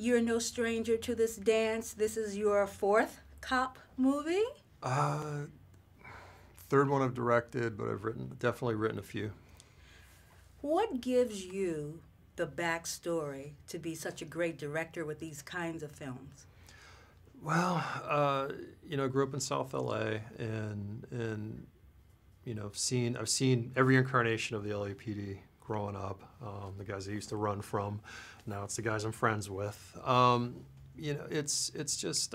You're no stranger to this dance. This is your fourth cop movie. Uh, Third one I've directed, but I've definitely written a few. What gives you the backstory to be such a great director with these kinds of films? Well, I grew up in South LA, and I've seen every incarnation of the LAPD growing up. The guys I used to run from, now it's the guys I'm friends with. It's just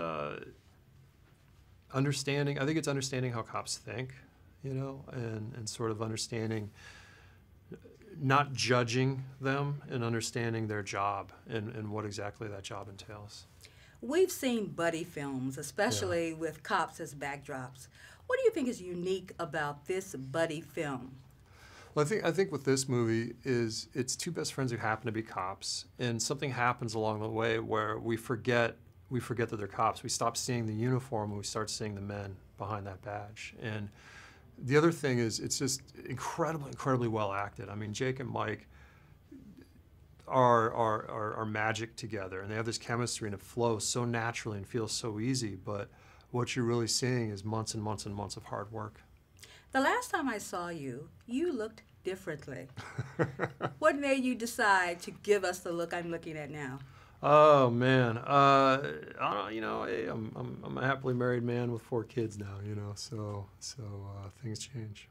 understanding. I think it's understanding how cops think, and sort of understanding, not judging them, and understanding their job and what exactly that job entails. We've seen buddy films, especially with cops as backdrops. What do you think is unique about this buddy film? Well, I think with this movie is it's two best friends who happen to be cops, and something happens along the way where we forget that they're cops. We stop seeing the uniform and we start seeing the men behind that badge. And the other thing is it's just incredibly well acted. I mean, Jake and Mike are magic together, and they have this chemistry, and it flows so naturally and feels so easy. But what you're really seeing is months and months and months of hard work. The last time I saw you, you looked differently. What made you decide to give us the look I'm looking at now? Oh man, I don't know. Hey, I'm a happily married man with 4 kids now. So things change.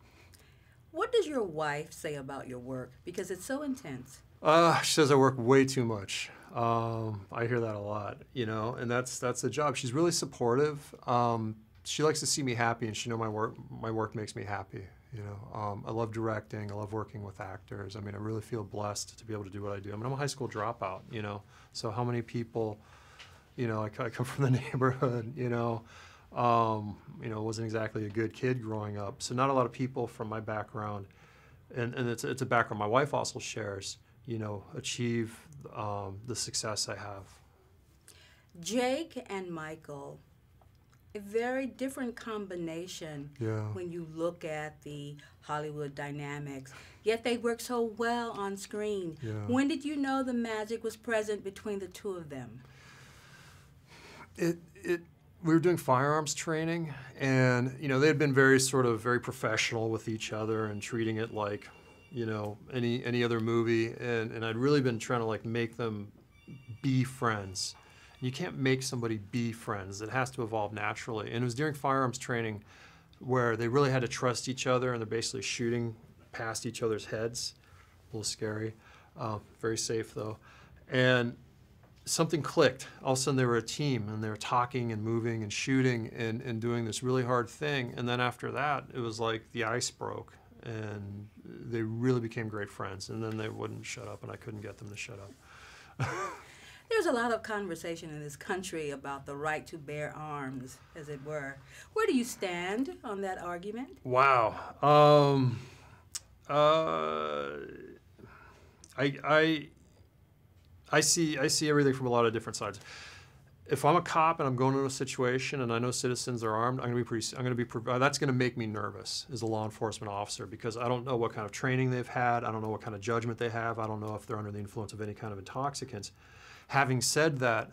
What does your wife say about your work? Because it's so intense. She says I work way too much. I hear that a lot, and that's the job. She's really supportive. She likes to see me happy, and she knows my work makes me happy. I love directing. I love working with actors. I mean, I really feel blessed to be able to do what I do. I mean, I'm a high school dropout, so how many people, I come from the neighborhood, wasn't exactly a good kid growing up. So not a lot of people from my background, and it's a background my wife also shares, achieve the success I have. Jake and Michael, a very different combination when you look at the Hollywood dynamics, yet they work so well on screen. Yeah. When did you know the magic was present between the two of them? We were doing firearms training, and they had been very professional with each other and treating it like any other movie, and I'd really been trying to make them be friends. You can't make somebody be friends. It has to evolve naturally. And it was during firearms training where they really had to trust each other, and they're basically shooting past each other's heads. A little scary. Very safe, though. And something clicked. All of a sudden, they were a team, and they were talking and moving and shooting and doing this really hard thing. And then after that, it was like the ice broke, and they really became great friends. And then they wouldn't shut up, and I couldn't get them to shut up. There's a lot of conversation in this country about the right to bear arms, as it were. Where do you stand on that argument? Wow. I see everything from a lot of different sides. If I'm a cop and I'm going into a situation and I know citizens are armed, that's going to make me nervous as a law enforcement officer, because I don't know what kind of training they've had. I don't know what kind of judgment they have. I don't know if they're under the influence of any kind of intoxicants. Having said that,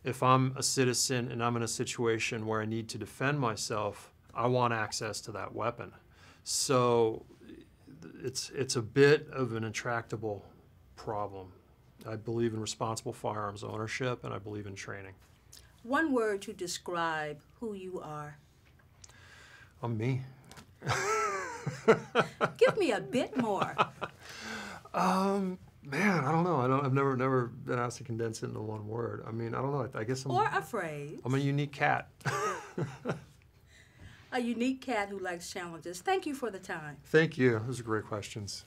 if I'm a citizen and I'm in a situation where I need to defend myself, I want access to that weapon. So it's a bit of an intractable problem. I believe in responsible firearms ownership, and I believe in training. One word to describe who you are. I'm me. Give me a bit more. Man, I don't know. I've never been asked to condense it into one word. I mean, I don't know. I guess Or a phrase. I'm a unique cat. A unique cat who likes challenges. Thank you for the time. Thank you. Those are great questions.